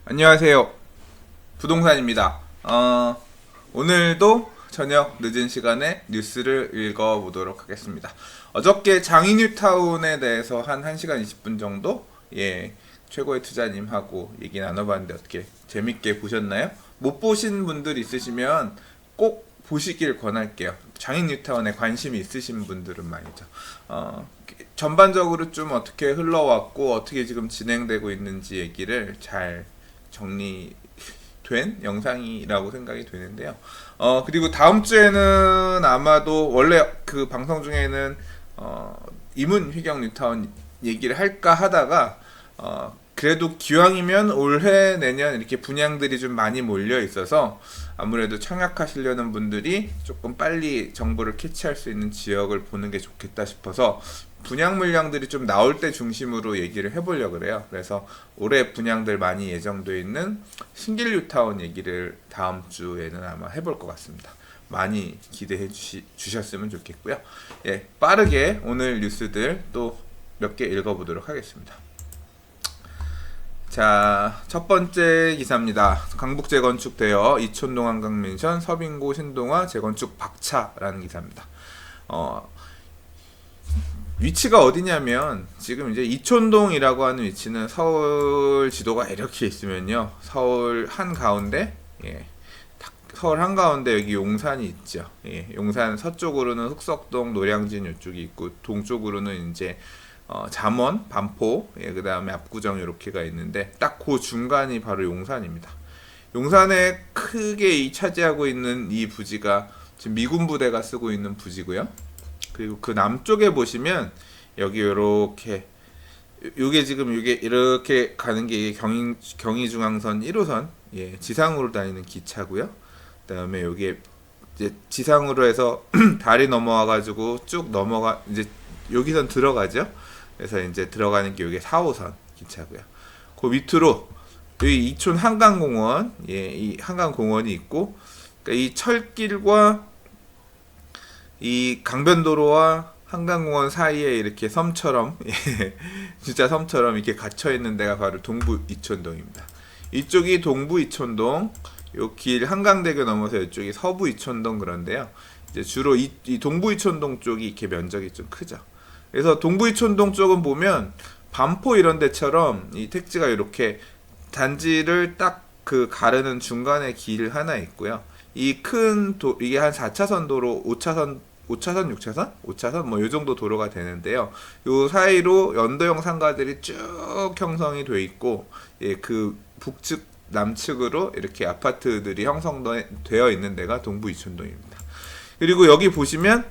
안녕하세요. 부동산입니다. 오늘도 저녁 늦은 시간에 뉴스를 읽어보도록 하겠습니다. 어저께 장인뉴타운에 대해서 한 1시간 20분 정도 최고의 투자님하고 얘기 나눠봤는데 어떻게 재밌게 보셨나요? 못 보신 분들 있으시면 꼭 보시길 권할게요. 장인뉴타운에 관심이 있으신 분들은 말이죠. 전반적으로 좀 어떻게 흘러왔고 어떻게 지금 진행되고 있는지 얘기를 잘 정리된 영상이라고 생각이 되는데요. 그리고 다음 주에는 아마도 원래 그 방송 중에는 이문 휘경 뉴타운 얘기를 할까 하다가 그래도 기왕이면 올해 내년 이렇게 분양들이 좀 많이 몰려 있어서 아무래도 청약하시려는 분들이 조금 빨리 정보를 캐치할 수 있는 지역을 보는 게 좋겠다 싶어서 분양 물량들이 좀 나올 때 중심으로 얘기를 해보려고 그래요. 그래서 올해 분양들 많이 예정되어 있는 신길뉴타운 얘기를 다음 주에는 아마 해볼 것 같습니다. 많이 기대해 주셨으면 좋겠고요. 빠르게 오늘 뉴스들 또 몇 개 읽어보도록 하겠습니다. 자, 첫 번째 기사입니다. 강북 재건축되어 이촌동 한강맨션, 서빙고 신동아 재건축 박차라는 기사입니다. 위치가 어디냐면 지금 이제 이촌동이라고 하는 위치는 서울 지도가 이렇게 있으면요, 서울 한가운데, 서울 한가운데 여기 용산이 있죠. 용산 서쪽으로는 흑석동, 노량진 이쪽이 있고 동쪽으로는 이제 잠원, 반포, 그 다음에 압구정 이렇게가 있는데 딱 그 중간이 바로 용산입니다. 용산에 크게 차지하고 있는 이 부지가 지금 미군 부대가 쓰고 있는 부지고요. 그리고 그 남쪽에 보시면 여기 이렇게 요게 지금 요게 이렇게 가는 게 경의중앙선 1호선 지상으로 다니는 기차고요. 그다음에 요게 이제 지상으로 해서 다리 넘어와 가지고 쭉 넘어가 이제 여기선 들어가죠. 그래서 이제 들어가는 게 요게 4호선 기차고요. 그 밑으로 여기 이촌 한강공원, 이 한강공원이 있고, 그러니까 이 철길과 이 강변도로와 한강공원 사이에 이렇게 섬처럼 진짜 섬처럼 이렇게 갇혀 있는 데가 바로 동부 이촌동입니다. 이쪽이 동부 이촌동, 요 길 한강대교 넘어서 이쪽이 서부 이촌동. 그런데요, 이제 주로 이 동부 이촌동 쪽이 이렇게 면적이 좀 크죠. 그래서 동부 이촌동 쪽은 보면 반포 이런 데처럼 이 택지가 이렇게 단지를 딱 그 가르는 중간에 길 하나 있고요. 이 큰 이게 한 4차선 도로, 5차선 6차선? 5차선 뭐 요 정도 도로가 되는데요. 요 사이로 연도형 상가들이 쭉 형성이 돼 있고, 그 북측 남측으로 이렇게 아파트들이 형성되어 있는 데가 동부 이촌동입니다. 그리고 여기 보시면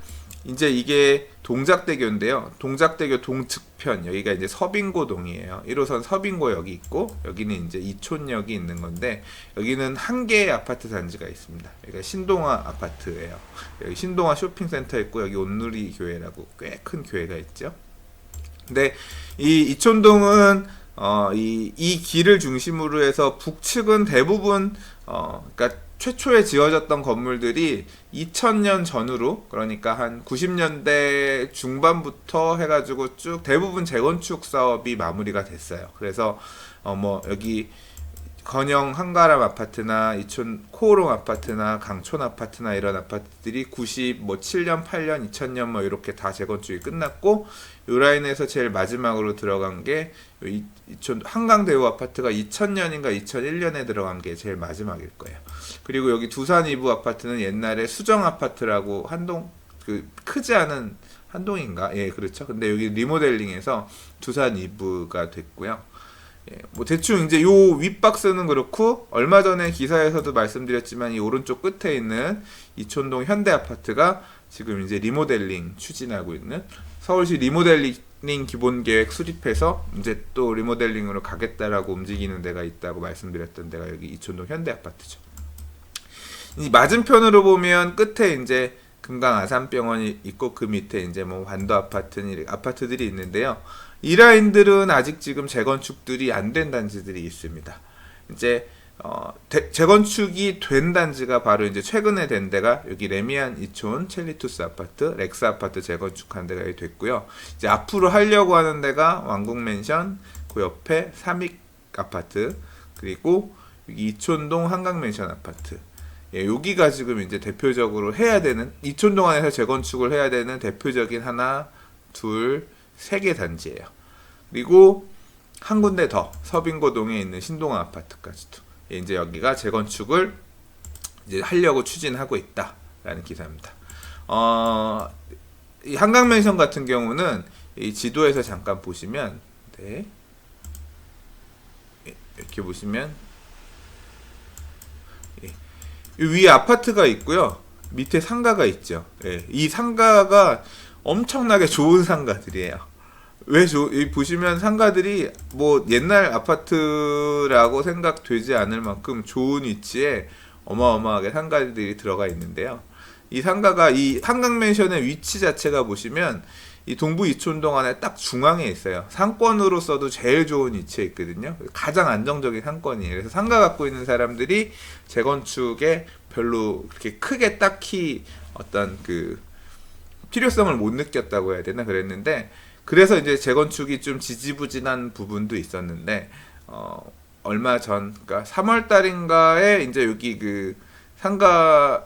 이제 이게 동작대교인데요. 동작대교 동측편 여기가 이제 서빙고동이에요. 1호선 서빙고역이 있고 여기는 이제 이촌역이 있는 건데 여기는 한 개의 아파트 단지가 있습니다. 여기가 신동아 아파트예요. 여기 신동아 쇼핑센터 있고 여기 온누리 교회라고 꽤 큰 교회가 있죠. 근데 이 이촌동은 이 길을 중심으로 해서 북측은 대부분 그러니까 최초에 지어졌던 건물들이 2000년 전후로, 그러니까 한 90년대 중반부터 해가지고 쭉 대부분 재건축 사업이 마무리가 됐어요. 그래서 뭐 여기 건영 한가람 아파트나 이촌 코오롱 아파트나 강촌 아파트나 이런 아파트들이 97년, 8년, 2000년 뭐 이렇게 다 재건축이 끝났고, 요 라인에서 제일 마지막으로 들어간 게 이촌 한강대우 아파트가 2000년인가 2001년에 들어간 게 제일 마지막일 거예요. 그리고 여기 두산 이부 아파트는 옛날에 수정 아파트라고 한동, 그 크지 않은 한동인가? 그렇죠. 근데 여기 리모델링해서 두산 이부가 됐고요. 뭐 대충 이제 요 윗박스는 그렇고, 얼마 전에 기사에서도 말씀드렸지만 이 오른쪽 끝에 있는 이촌동 현대 아파트가 지금 이제 리모델링 추진하고 있는, 서울시 리모델링 기본계획 수립해서 이제 또 리모델링으로 가겠다라고 움직이는 데가 있다고 말씀드렸던 데가 여기 이촌동 현대 아파트죠. 이 맞은편으로 보면 끝에 이제 금강 아산병원이 있고 그 밑에 이제 뭐 완도 아파트들이 있는데요. 이 라인들은 아직 지금 재건축들이 안 된 단지들이 있습니다. 이제 재건축이 된 단지가 바로 이제 최근에 된 데가 여기 레미안 이촌 첼리투스 아파트, 렉스 아파트 재건축한 데가 됐고요. 이제 앞으로 하려고 하는 데가 왕국맨션, 그 옆에 삼익 아파트, 그리고 여기 이촌동 한강맨션 아파트. 예, 여기가 지금 이제 대표적으로 해야 되는, 이촌동 안에서 재건축을 해야 되는 대표적인 하나, 둘, 세 개 단지예요. 그리고 한 군데 더 서빙고동에 있는 신동아 아파트까지도, 예, 이제 여기가 재건축을 이제 하려고 추진하고 있다라는 기사입니다. 이 한강맨션 같은 경우는 이 지도에서 잠깐 보시면, 네, 이렇게 보시면, 예, 이 위에 아파트가 있고요, 밑에 상가가 있죠. 예, 이 상가가 엄청나게 좋은 상가들이에요. 여기 보시면 상가들이 뭐 옛날 아파트라고 생각되지 않을 만큼 좋은 위치에 어마어마하게 상가들이 들어가 있는데요. 이 상가가, 이 한강맨션의 위치 자체가 보시면 이 동부 이촌동 안에 딱 중앙에 있어요. 상권으로서도 제일 좋은 위치에 있거든요. 가장 안정적인 상권이에요. 그래서 상가 갖고 있는 사람들이 재건축에 별로 그렇게 크게 딱히 어떤 그 필요성을 못 느꼈다고 해야 되나 그랬는데, 그래서 이제 재건축이 좀 지지부진한 부분도 있었는데, 얼마 전, 그러니까 3월 달인가에 이제 여기 그 상가를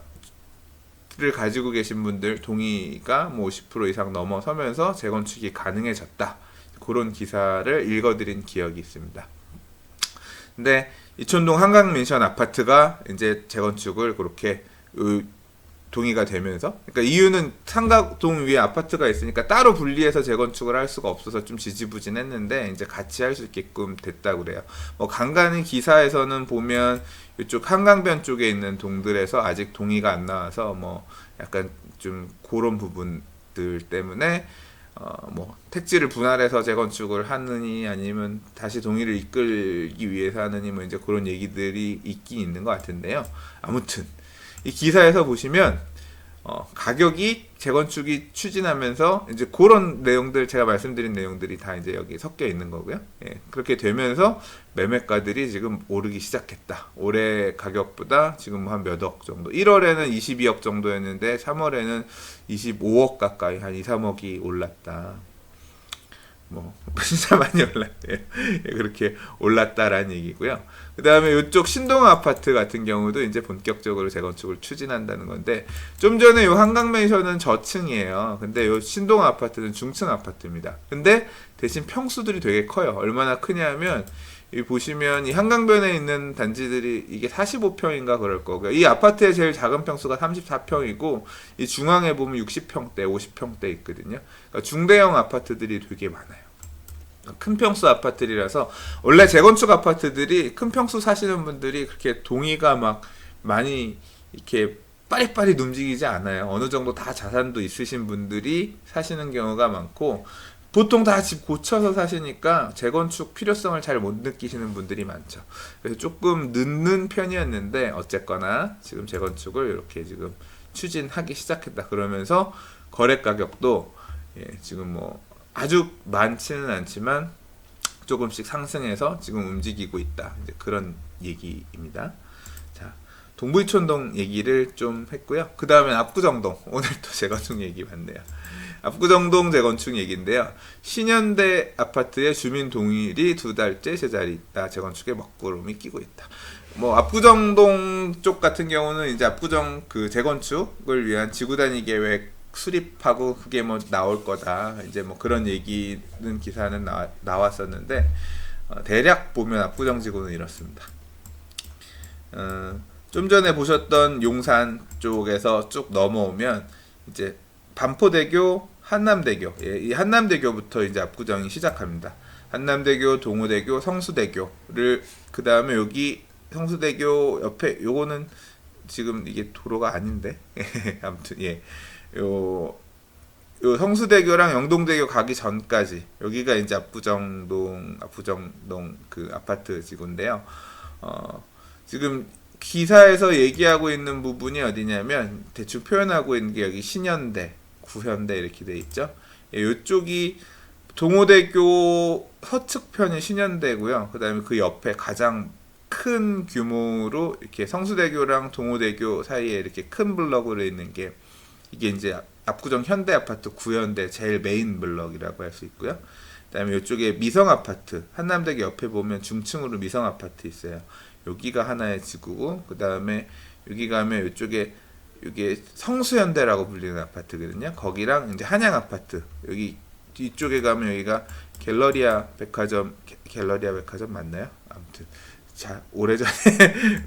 가지고 계신 분들 동의가 뭐 50% 이상 넘어서면서 재건축이 가능해졌다. 그런 기사를 읽어드린 기억이 있습니다. 근데 이촌동 한강맨션 아파트가 이제 재건축을 그렇게 동의가 되면서, 그러니까 이유는 상가동 위에 아파트가 있으니까 따로 분리해서 재건축을 할 수가 없어서 좀 지지부진했는데 이제 같이 할 수 있게끔 됐다고 그래요. 뭐 간간히 기사에서는 보면 이쪽 한강변 쪽에 있는 동들에서 아직 동의가 안 나와서 뭐 약간 좀 그런 부분들 때문에 뭐 택지를 분할해서 재건축을 하느니 아니면 다시 동의를 이끌기 위해서 하느니 뭐 이제 그런 얘기들이 있긴 있는 것 같은데요. 아무튼 이 기사에서 보시면 가격이 재건축이 추진하면서 이제 그런 내용들, 제가 말씀드린 내용들이 다 이제 여기 섞여 있는 거고요. 예, 그렇게 되면서 매매가들이 지금 오르기 시작했다. 올해 가격보다 지금 한 몇 억 정도. 1월에는 22억 정도였는데 3월에는 25억 가까이, 한 2, 3억이 올랐다. 뭐 진짜 많이 올랐대요. 예, 그렇게 올랐다라는 얘기고요. 그 다음에 이쪽 신동아 아파트 같은 경우도 이제 본격적으로 재건축을 추진한다는 건데, 좀 전에 요 한강맨션은 저층이에요. 근데 요 신동아 아파트는 중층 아파트입니다. 근데 대신 평수들이 되게 커요. 얼마나 크냐면 이 보시면 이 한강변에 있는 단지들이 이게 45평인가 그럴 거고요. 이 아파트의 제일 작은 평수가 34평이고 이 중앙에 보면 60평대, 50평대 있거든요. 그러니까 중대형 아파트들이 되게 많아요. 큰 평수 아파트들이라서, 원래 재건축 아파트들이 큰 평수 사시는 분들이 그렇게 동의가 막 많이 이렇게 빠릿빠릿 움직이지 않아요. 어느 정도 다 자산도 있으신 분들이 사시는 경우가 많고, 보통 다 집 고쳐서 사시니까 재건축 필요성을 잘 못 느끼시는 분들이 많죠. 그래서 조금 늦는 편이었는데 어쨌거나 지금 재건축을 이렇게 지금 추진하기 시작했다. 그러면서 거래 가격도 지금 뭐 아주 많지는 않지만 조금씩 상승해서 지금 움직이고 있다. 이제 그런 얘기입니다. 자, 동부이촌동 얘기를 좀 했고요. 그 다음엔 압구정동. 오늘 또 재건축 얘기 많네요. 압구정동 재건축 얘기인데요. 신현대 아파트의 주민 동일이 2달째 제자리 있다. 재건축에 먹구름이 끼고 있다. 뭐 압구정동 쪽 같은 경우는 이제 압구정 그 재건축을 위한 지구단위 계획 수립하고 그게 뭐 나올 거다. 이제 뭐 그런 얘기는 기사는 나왔었는데 대략 보면 압구정 지구는 이렇습니다. 좀 전에 보셨던 용산 쪽에서 쭉 넘어오면 이제 반포대교, 한남대교, 이 한남대교부터 이제 압구정이 시작합니다. 한남대교, 동호대교, 성수대교를, 그 다음에 여기 성수대교 옆에 요거는 지금 이게 도로가 아닌데 아무튼 요 성수대교랑 영동대교 가기 전까지 여기가 이제 압구정동 그 아파트 지구인데요. 지금 기사에서 얘기하고 있는 부분이 어디냐면 대충 표현하고 있는 게 여기 신현대, 구현대 이렇게 돼 있죠. 이쪽이 동호대교 서측편이 신현대고요. 그 다음에 그 옆에 가장 큰 규모로 이렇게 성수대교랑 동호대교 사이에 이렇게 큰 블럭으로 있는 게 이게 이제 압구정 현대아파트 구현대 제일 메인 블럭이라고 할 수 있고요. 그다음에 이쪽에 미성 아파트, 한남대교 옆에 보면 중층으로 미성 아파트 있어요. 여기가 하나의 지구고, 그다음에 여기 가면 이쪽에 이게 성수현대라고 불리는 아파트거든요. 거기랑 이제 한양 아파트, 여기 뒤쪽에 가면 여기가 갤러리아 백화점, 갤러리아 백화점 맞나요? 아무튼 자, 오래전에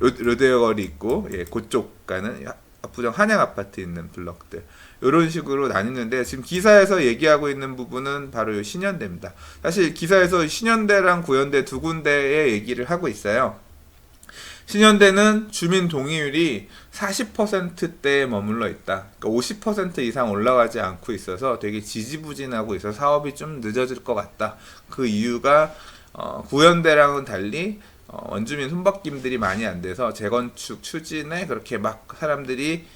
로데오 거리 있고, 예, 그쪽 가는 압구정 한양 아파트 있는 블럭들, 이런 식으로 나뉘는데, 지금 기사에서 얘기하고 있는 부분은 바로 이 신현대입니다. 사실 기사에서 신현대랑 구현대 두 군데의 얘기를 하고 있어요. 신현대는 주민 동의율이 40%대에 머물러 있다. 그러니까 50% 이상 올라가지 않고 있어서 되게 지지부진하고 있어서 사업이 좀 늦어질 것 같다. 그 이유가 구현대랑은 달리 원주민 손바뀜들이 많이 안 돼서 재건축 추진에 그렇게 막 사람들이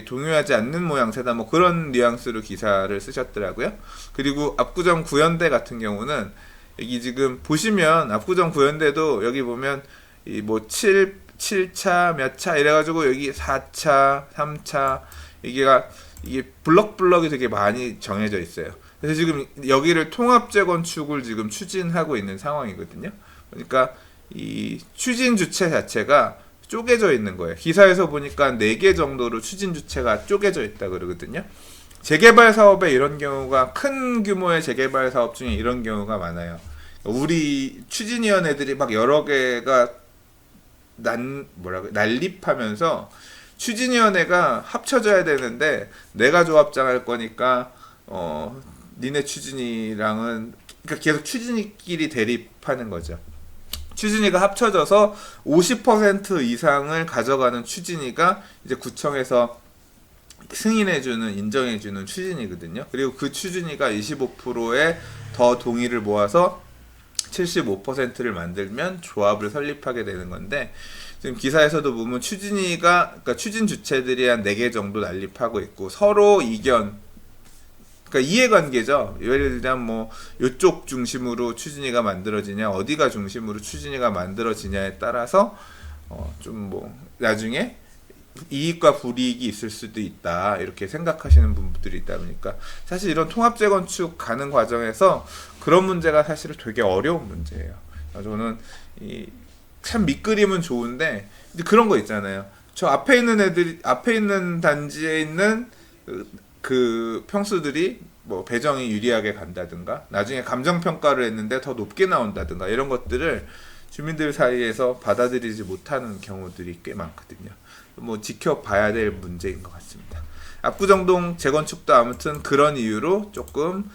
동요하지 않는 모양새다, 뭐 그런 뉘앙스로 기사를 쓰셨더라고요. 그리고 압구정 구현대 같은 경우는 여기 지금 보시면 압구정 구현대도 여기 보면 이 뭐 7차 몇 차 이래가지고 여기 4차 3차 이게 블럭이 되게 많이 정해져 있어요. 그래서 지금 여기를 통합 재건축을 지금 추진하고 있는 상황이거든요. 그러니까 이 추진 주체 자체가 쪼개져 있는 거예요. 기사에서 보니까 4개 정도로 추진 주체가 쪼개져 있다 그러거든요. 재개발 사업에 이런 경우가, 큰 규모의 재개발 사업 중에 이런 경우가 많아요. 우리 추진위원회들이 막 여러 개가 난립하면서 추진위원회가 합쳐져야 되는데, 내가 조합장 할 거니까 니네 추진이랑은, 그러니까 계속 추진이끼리 대립하는 거죠. 추진위가 합쳐져서 50% 이상을 가져가는 추진위가 이제 구청에서 승인해주는, 인정해주는 추진이거든요. 그리고 그 추진위가 25%의 더 동의를 모아서 75%를 만들면 조합을 설립하게 되는 건데, 지금 기사에서도 보면 추진위가, 그러니까 추진 주체들이 한 4개 정도 난립하고 있고, 서로 이견, 그러니까 이해관계죠. 예를 들면 뭐 이쪽 중심으로 추진위가 만들어지냐, 어디가 중심으로 추진위가 만들어지냐에 따라서 좀 뭐 나중에 이익과 불이익이 있을 수도 있다, 이렇게 생각하시는 분들이 있다 보니까, 사실 이런 통합 재건축 가는 과정에서 그런 문제가 사실은 되게 어려운 문제예요. 저는 참 밑그림은 좋은데, 이제 그런 거 있잖아요. 저 앞에 있는 단지에 있는 그 평수들이 뭐 배정이 유리하게 간다든가, 나중에 감정평가를 했는데 더 높게 나온다든가, 이런 것들을 주민들 사이에서 받아들이지 못하는 경우들이 꽤 많거든요. 뭐 지켜봐야 될 문제인 것 같습니다. 압구정동 재건축도 아무튼 그런 이유로 조금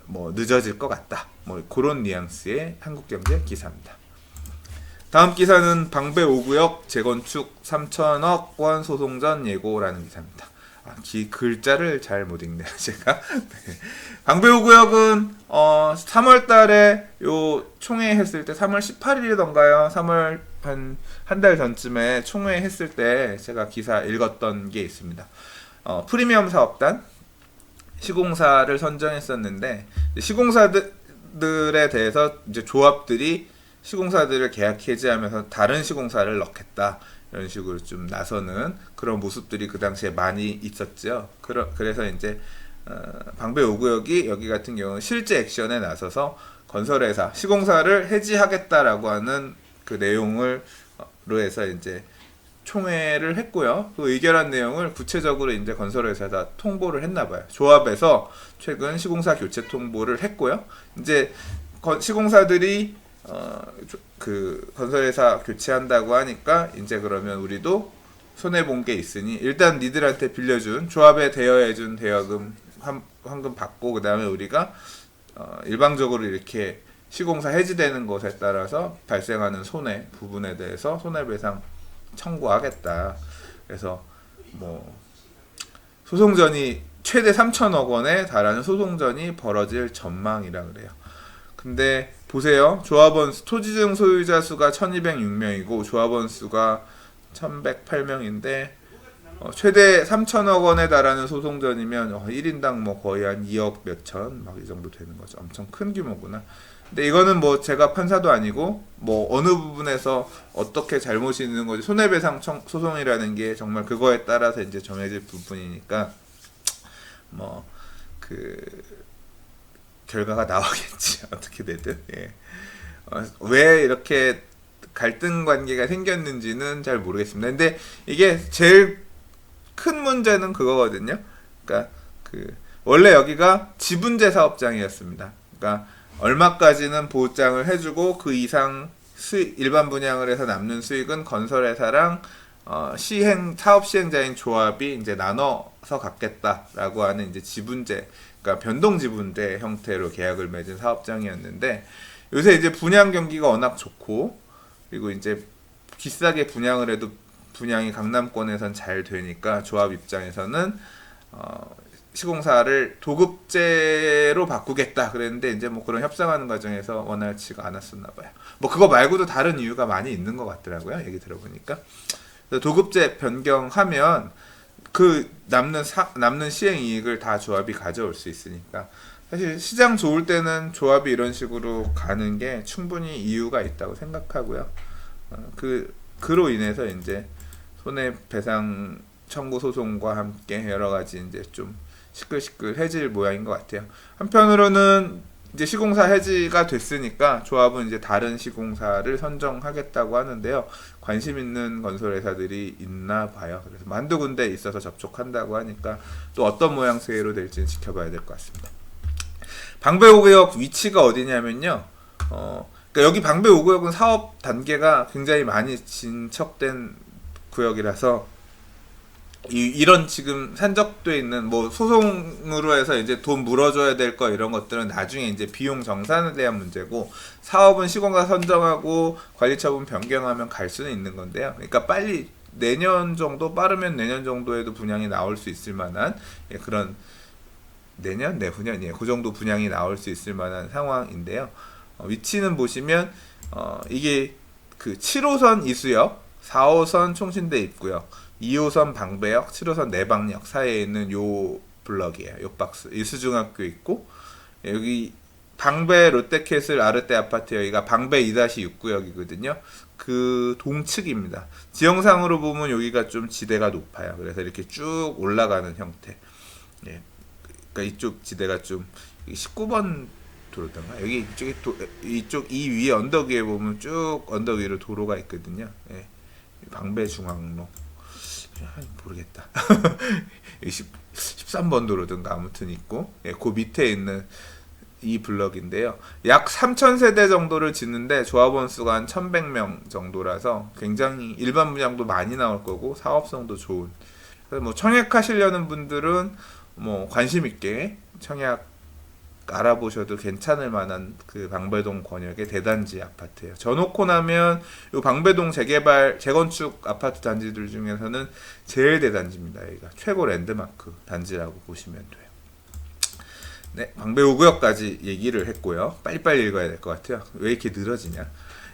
뭐 늦어질 것 같다, 뭐 그런 뉘앙스의 한국경제 기사입니다. 다음 기사는 방배 5구역 재건축 3천억 원 소송전 예고라는 기사입니다. 글자를 잘 못 읽네요, 제가. 네. 방배 5구역은 3월달에 요 총회 했을 때, 3월 18일이던가요? 3월 한 달 전쯤에 총회 했을 때 제가 기사 읽었던 게 있습니다. 프리미엄 사업단 시공사를 선정했었는데, 시공사들에 대해서 이제 조합들이 시공사들을 계약 해지하면서 다른 시공사를 넣겠다, 이런 식으로 좀 나서는 그런 모습들이 그 당시에 많이 있었죠. 그래서 이제 방배 5구역이 여기 같은 경우는 실제 액션에 나서서 건설회사, 시공사를 해지하겠다라고 하는 그 내용으로 해서 이제 총회를 했고요. 그 의결한 내용을 구체적으로 이제 건설회사에다 통보를 했나봐요. 조합에서 최근 시공사 교체 통보를 했고요. 이제 시공사들이 그 건설회사 교체한다고 하니까, 이제 그러면 우리도 손해본 게 있으니 일단 니들한테 빌려준, 조합에 대여해준 대여금 환금 받고, 그 다음에 우리가 일방적으로 이렇게 시공사 해지되는 것에 따라서 발생하는 손해 부분에 대해서 손해배상 청구하겠다. 그래서 뭐 소송전이 최대 3천억 원에 달하는 소송전이 벌어질 전망이라 그래요. 근데 보세요. 조합원 토지증 소유자 수가 1206명이고 조합원 수가 1108명인데 최대 3천억 원에 달하는 소송전이면 1인당 뭐 거의 한 2억 몇천 막 이 정도 되는 거죠. 엄청 큰 규모구나. 근데 이거는 뭐 제가 판사도 아니고 뭐 어느 부분에서 어떻게 잘못이 있는 거지, 손해배상 소송이라는 게 정말 그거에 따라서 이제 정해질 부분이니까 뭐 결과가 나오겠지. 어떻게 되든. 예. 왜 이렇게 갈등 관계가 생겼는지는 잘 모르겠습니다. 근데 이게 제일 큰 문제는 그거거든요. 그러니까 원래 여기가 지분제 사업장이었습니다. 그러니까 얼마까지는 보장을 해주고 그 이상 일반 분양을 해서 남는 수익은 건설회사랑 사업 시행자인 조합이 이제 나눠서 갖겠다라고 하는 이제 지분제, 그러니까 변동 지분제 형태로 계약을 맺은 사업장이었는데, 요새 이제 분양 경기가 워낙 좋고, 그리고 이제 비싸게 분양을 해도 분양이 강남권에선 잘 되니까 조합 입장에서는 시공사를 도급제로 바꾸겠다 그랬는데, 이제 뭐 그런 협상하는 과정에서 원활치가 않았었나 봐요. 뭐 그거 말고도 다른 이유가 많이 있는 것 같더라고요, 얘기 들어보니까. 도급제 변경하면 그 남는 시행 이익을 다 조합이 가져올 수 있으니까, 사실 시장 좋을 때는 조합이 이런 식으로 가는 게 충분히 이유가 있다고 생각하고요. 그로 인해서 이제 손해배상 청구 소송과 함께 여러 가지 이제 좀 시끌시끌해질 모양인 것 같아요. 한편으로는 이제 시공사 해지가 됐으니까 조합은 이제 다른 시공사를 선정하겠다고 하는데요. 관심 있는 건설회사들이 있나 봐요. 그래서 한두 군데 있어서 접촉한다고 하니까 또 어떤 모양새로 될지는 지켜봐야 될 것 같습니다. 방배 5구역 위치가 어디냐면요. 그러니까 여기 방배 5구역은 사업 단계가 굉장히 많이 진척된 구역이라서 이런 지금 산적돼 있는 뭐 소송으로 해서 이제 돈 물어줘야 될 거 이런 것들은 나중에 이제 비용 정산에 대한 문제고, 사업은 시공사 선정하고 관리처분 변경하면 갈 수는 있는 건데요. 그러니까 빨리 내년 정도, 빠르면 내년 정도에도 분양이 나올 수 있을 만한 그런, 내년 내후년 그 정도 분양이 나올 수 있을 만한 상황인데요. 위치는 보시면 이게 그 7호선 이수역, 4호선 총신대 입구역, 2호선 방배역, 7호선 내방역 사이에 있는 요 블럭이에요. 요 박스. 이수중학교 있고, 여기 방배 롯데캐슬 아르떼 아파트, 여기가 방배 2-6구역이거든요. 그 동측입니다. 지형상으로 보면 여기가 좀 지대가 높아요. 그래서 이렇게 쭉 올라가는 형태. 예. 그러니까 이쪽 지대가 좀 19번 도로던가, 여기 이쪽 이 위에 언덕 위에 보면 쭉 언덕 위로 도로가 있거든요. 예. 방배 중앙로. 모르겠다. 13번 도로든가 아무튼 있고, 그 밑에 있는 이 블럭인데요. 약 3,000세대 정도를 짓는데 조합원 수가 한 1,100명 정도라서 굉장히 일반 분양도 많이 나올 거고 사업성도 좋은. 그래서 뭐 청약하시려는 분들은 뭐 관심 있게 청약 알아보셔도 괜찮을 만한 그 방배동 권역의 대단지 아파트예요. 져놓고 나면 이 방배동 재건축 아파트 단지들 중에서는 제일 대단지입니다. 여기가 최고 랜드마크 단지라고 보시면 돼요. 네, 방배 5구역까지 얘기를 했고요. 빨리빨리 읽어야 될 것 같아요. 왜 이렇게 늘어지냐?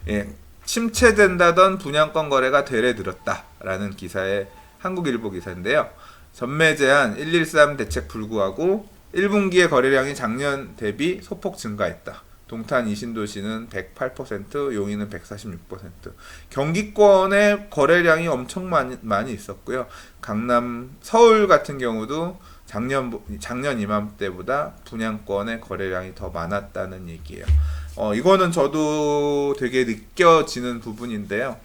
예, 침체된다던 분양권 거래가 되레 늘었다라는 기사의 한국일보 기사인데요. 전매 제한 113 대책 불구하고 1분기의 거래량이 작년 대비 소폭 증가했다. 동탄 이신도시는 108%, 용인은 146%. 경기권의 거래량이 엄청 많이 있었고요. 강남, 서울 같은 경우도 작년 이맘때보다 분양권의 거래량이 더 많았다는 얘기예요. 이거는 저도 되게 느껴지는 부분인데요.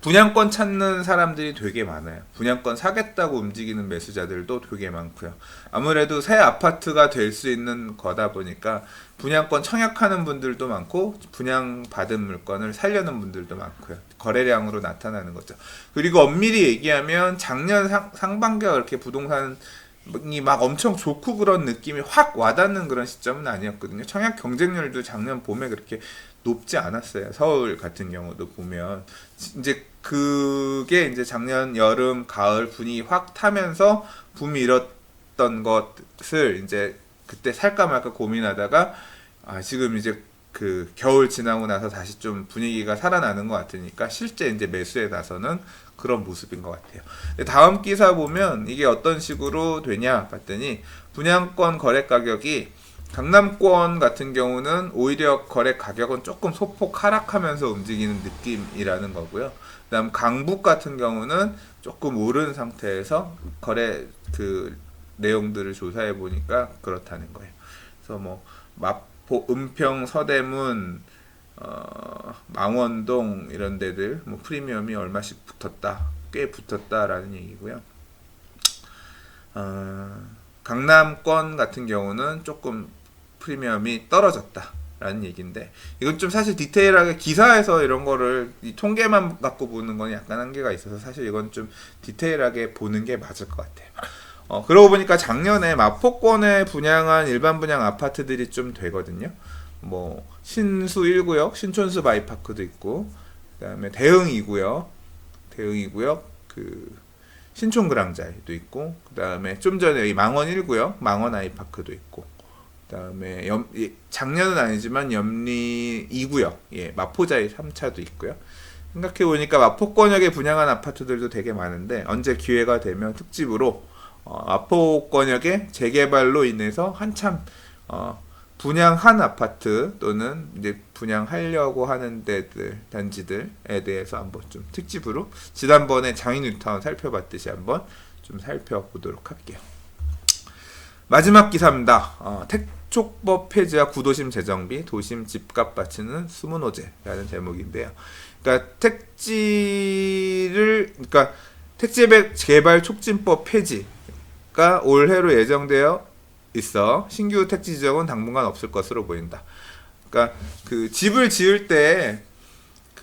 분양권 찾는 사람들이 되게 많아요. 분양권 사겠다고 움직이는 매수자들도 되게 많고요. 아무래도 새 아파트가 될 수 있는 거다 보니까 분양권 청약하는 분들도 많고 분양받은 물건을 살려는 분들도 많고요. 거래량으로 나타나는 거죠. 그리고 엄밀히 얘기하면 작년 상반기가 그렇게 부동산이 막 엄청 좋고 그런 느낌이 확 와닿는 그런 시점은 아니었거든요. 청약 경쟁률도 작년 봄에 그렇게 높지 않았어요. 서울 같은 경우도 보면 이제 그게 이제 작년 여름 가을 분이 확 타면서 붐이 일었던 것을 이제 그때 살까 말까 고민하다가 지금 이제 그 겨울 지나고 나서 다시 좀 분위기가 살아나는 것 같으니까 실제 이제 매수에 나서는 그런 모습인 것 같아요. 다음 기사 보면 이게 어떤 식으로 되냐 봤더니 분양권 거래 가격이 강남권 같은 경우는 오히려 거래 가격은 조금 소폭 하락하면서 움직이는 느낌이라는 거고요. 그다음 강북 같은 경우는 조금 오른 상태에서 거래 그 내용들을 조사해 보니까 그렇다는 거예요. 그래서 뭐 마포, 은평, 서대문, 망원동 이런 데들 뭐 프리미엄이 얼마씩 붙었다, 꽤 붙었다라는 얘기고요. 강남권 같은 경우는 조금 프리미엄이 떨어졌다라는 얘기인데, 이건 좀 사실 디테일하게 기사에서 이런 거를 이 통계만 갖고 보는 건 약간 한계가 있어서 사실 이건 좀 디테일하게 보는 게 맞을 것 같아요. 그러고 보니까 작년에 마포권에 분양한 일반 분양 아파트들이 좀 되거든요. 뭐 신수 1구역, 신촌수 바이파크도 있고, 그다음에 대흥 2구역, 그 신촌 그랑자이도 있고, 그다음에 좀 전에 이 망원 1구역, 망원 아이파크도 있고, 그다음에 작년은 아니지만 염리 2구역, 마포자이 3차도 있고요. 생각해 보니까 마포권역에 분양한 아파트들도 되게 많은데, 언제 기회가 되면 특집으로 마포권역의 재개발로 인해서 한참 분양한 아파트 또는 이제 분양하려고 하는 데들, 단지들에 대해서 한번 좀 특집으로 지난번에 장인 뉴타운 살펴봤듯이 한번 좀 살펴보도록 할게요. 마지막 기사입니다. 택촉법 폐지와 구도심 재정비, 도심 집값 받치는 숨은 호재라는 제목인데요. 그러니까 택지 개발 촉진법 폐지가 올해로 예정되어 있어 신규 택지 지정은 당분간 없을 것으로 보인다. 그러니까 그 집을 지을 때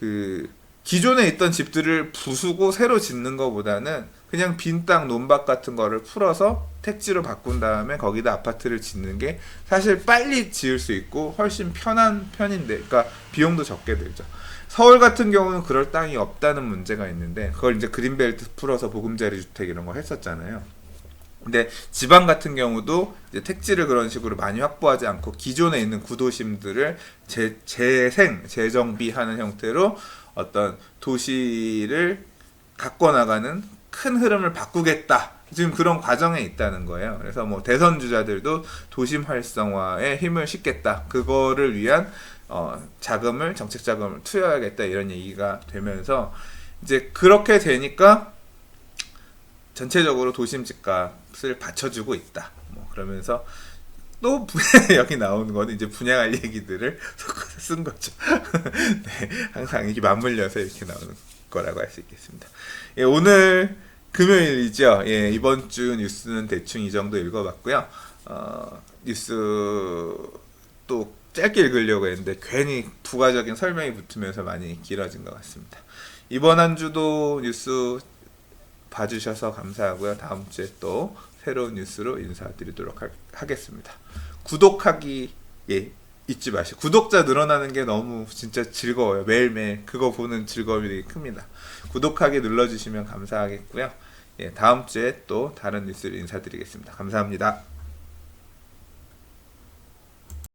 그 기존에 있던 집들을 부수고 새로 짓는 것보다는 그냥 빈 땅 논밭 같은 거를 풀어서 택지로 바꾼 다음에 거기다 아파트를 짓는 게 사실 빨리 지을 수 있고 훨씬 편한 편인데, 그러니까 비용도 적게 들죠. 서울 같은 경우는 그럴 땅이 없다는 문제가 있는데, 그걸 이제 그린벨트 풀어서 보금자리 주택 이런 거 했었잖아요. 근데 지방 같은 경우도 이제 택지를 그런 식으로 많이 확보하지 않고 기존에 있는 구도심들을 재정비하는 형태로 어떤 도시를 갖고 나가는 큰 흐름을 바꾸겠다, 지금 그런 과정에 있다는 거예요. 그래서 뭐 대선 주자들도 도심 활성화에 힘을 싣겠다, 그거를 위한 자금을, 정책 자금을 투여하겠다, 이런 얘기가 되면서 이제 그렇게 되니까 전체적으로 도심 집값을 받쳐주고 있다. 뭐 그러면서 또 여기 나오는 거는 이제 분양할 얘기들을 섞어서 쓴 거죠. 네, 항상 이렇게 맞물려서 이렇게 나오는 거라고 할 수 있겠습니다. 오늘 금요일이죠. 이번 주 뉴스는 대충 이 정도 읽어봤고요. 뉴스 또 짧게 읽으려고 했는데 괜히 부가적인 설명이 붙으면서 많이 길어진 것 같습니다. 이번 한 주도 뉴스 봐주셔서 감사하고요. 다음 주에 또 새로운 뉴스로 인사드리도록 하겠습니다. 구독하기 잊지 마시고, 구독자 늘어나는 게 너무 진짜 즐거워요. 매일매일 그거 보는 즐거움이 되게 큽니다. 구독하기 눌러주시면 감사하겠고요. 다음 주에 또 다른 뉴스를 인사드리겠습니다. 감사합니다.